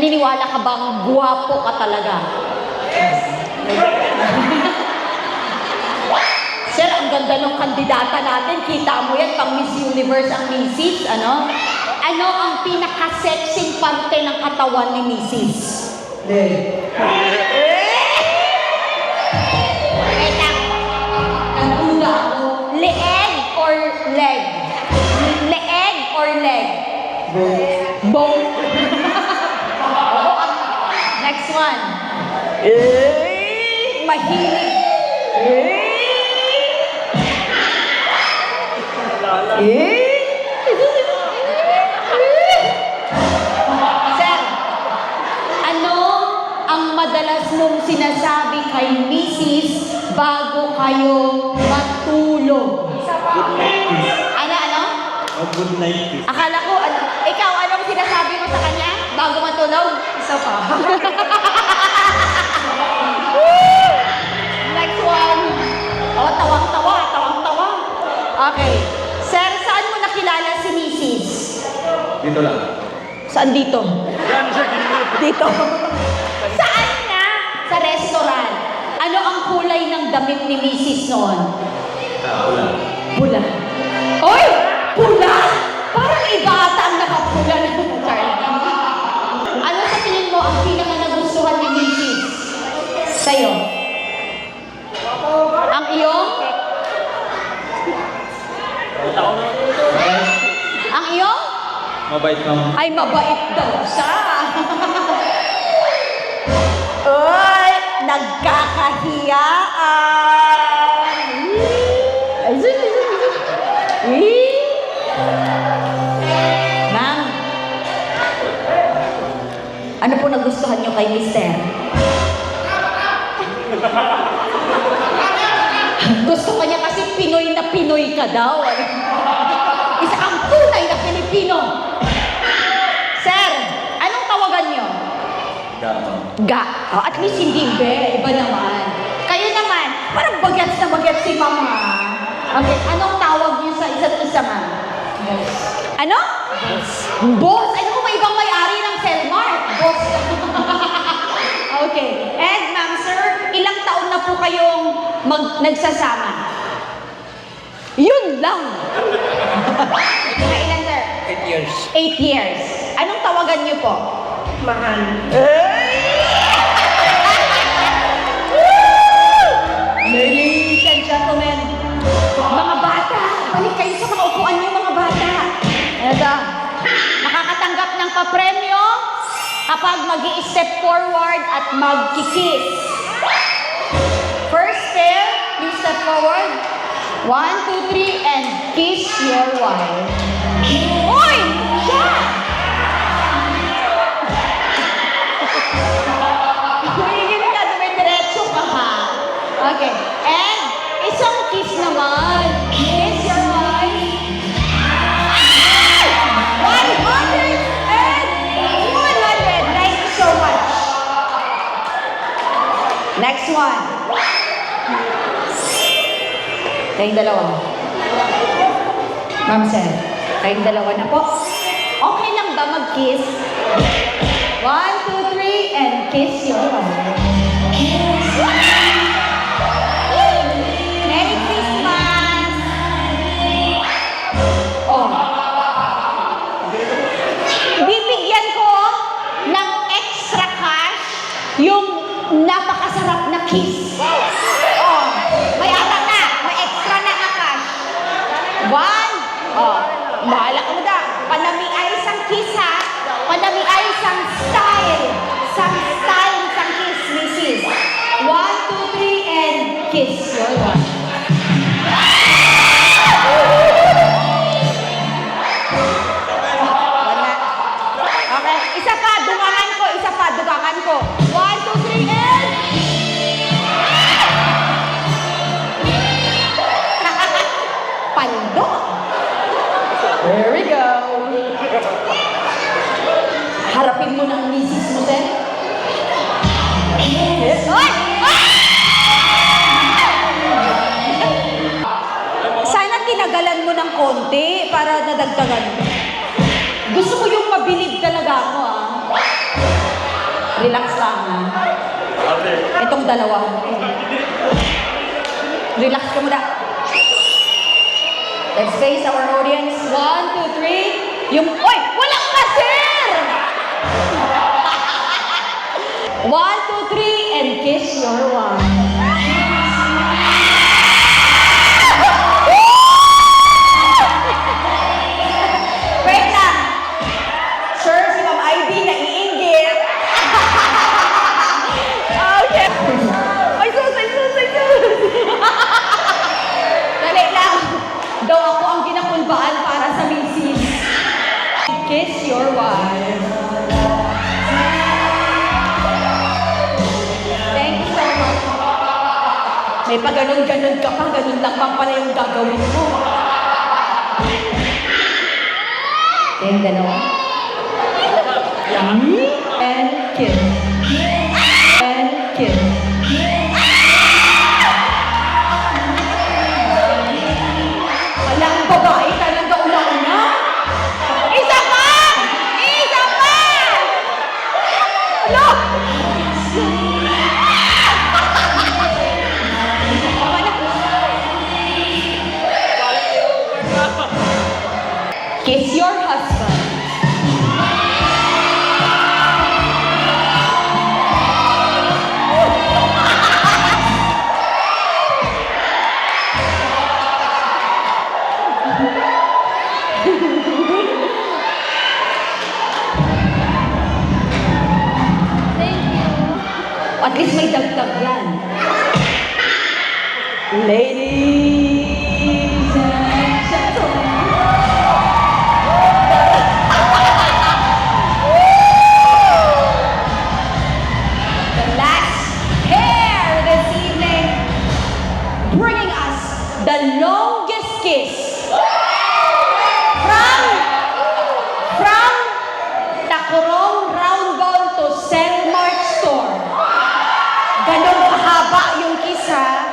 Naniniwala ka bang guwapo ka talaga? Sir, ang ganda ng kandidata natin. Kita mo yan, pang Miss Universe ang Mrs. Ano? Ano ang pinaka-sexing parte ng katawan ni Mrs.? Leg. Wait lang. Nagula ako. Leeg or leg? Leeg or leg? Both. Next one. Mahilig. Sir, ano ang madalas mong sinasabi kay Mrs. bago kayo matulog? Ano? Good night kiss. Akala ko, ikaw, anong sinasabi mo sa kanya bago matulog? Isa pa. Next one. Oh, tawang-tawa. Okay. Sir, saan mo nakilala si Mrs.? Dito lang. Saan dito? Yan siya, ginilid. Dito. Saan nga? Sa restaurant. Ano ang kulay ng damit ni Mrs. noon? Wala. Pula. Oy! Pula! Parang iba ata ang nakapula na ano sa tingin mo ang pinaka nagustuhan ni Mrs. sa'yo? Ang iyong? Ang iyong? Mabait ma'am. Ay, mabait daw siya. Oy! Nagkakahiyaan! Ma'am, ano po nagustuhan niyo kay Mister? Gusto ka niya kasi Pinoy na Pinoy ka daw. Isa kang tunay na Pilipino. Sir, anong tawagan niyo? Gama. Ga. Oh, at least hindi be. Iba naman. Kayo naman, parang bagets na bagets si Mama. Okay, anong tawag niyo sa isa't isa, ma'am? Yes. Ano? Boss. Ano kung may ibang may-ari ng Cellmart? Boss. Okay. And ma'am, sir, ilang taon na po kayong nagsasama? Yun lang. Ilan, sir? 8 years. 8 years. Anong tawagan niyo po? Mahal. Ladies and gentlemen, mga bata, balik kayo sa mga upuan niyo, mga bata. Eto, makakatanggap ng papremyo kapag mag-i-step forward at mag-kikiss. First pair, please step forward. 1, 2, 3, and kiss your wife. Uy! Siya! Humingin ka, dumidiretso ka ha. Okay. And, isang kiss naman. Kiss your wife. 100 and 100. Thank you so much. Next one. Kayong dalawa. Ma'am sir, kayong dalawa na po. Okay lang ba mag-kiss? 1, 2, 3, and kiss your wife. Merry Christmas! Oh. Bibigyan ko ng extra cash yung napakasarap na kiss. Oh. May atak na. May extra na cash. 1. Oh. Bahala ka mo da. Panami ay isang kiss ha. Panami ay isang style. Isang style, isang kiss, Mrs. 1, 2, 3, and kiss your wife. Wala. Okay, isa pa, dugangan ko. 1, 2, 3, and... Pando. There we go. Harapin mo ng misis mo, sir. Yes. Ay! Sana tinagalan mo ng konti para nadagdagan. Gusto ko yung mabilib talaga ako, ah. Relax lang ha. Ate. Itong dalawa. Relax ka muna. Let's face our audience. 1, 2, 3. Yung, oy! Walang kasir! 1, 2, 3, and kiss your wife. Wait lang. Sure, si Ma'am Ivy naiinggit. Okay. Ay, sus. Dali lang. Daw ako ang ginakulbaan para sa misis. Kiss your wife. Thank you so much. May pa ganun-ganun ka pa, ganun lang pa pala yung gagawin mo. Yung dalawa. And kiss. And kiss. Wala ang babae talaga una-una. Isa pa! Isa pa! Ano? Tama na. Kiss your husband. At least may dagdag yan. Ladies and gentlemen. The last pair this evening, bringing us the longest kiss from Tacorong Roundball to Selmart Store. Ganon kahaba yung kiss ha.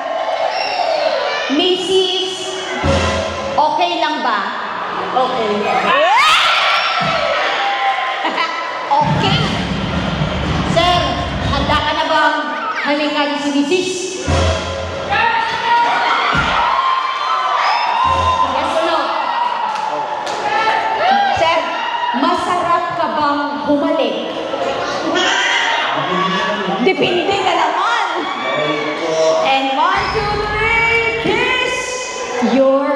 Mrs. Okay lang ba? Okay. Okay. Sir, handa ka na bang halikan si Mrs.? Yes or no? Sir, masarap ka bang humalik? Depende ka naman. And 1, 2, 3, kiss your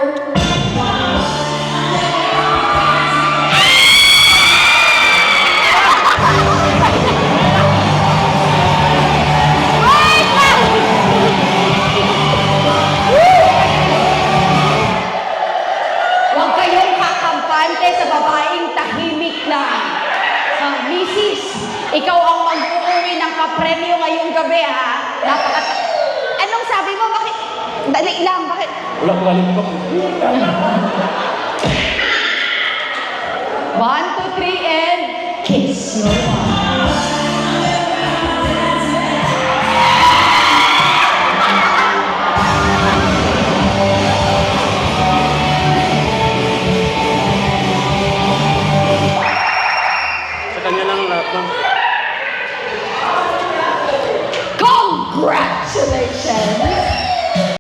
Wait lang! Huwag kayong kakampante sa babaeng tahimik lang. Mrs., ikaw ang mag-uuwi ng kapremyo ngayong gabi, ha? Anong sabi mo? Bakit? Dali lang, bakit? Wala ko galing ko. 1, 2, 3, and kiss your wife. Sa kanya lang lahat ng... Congratulations!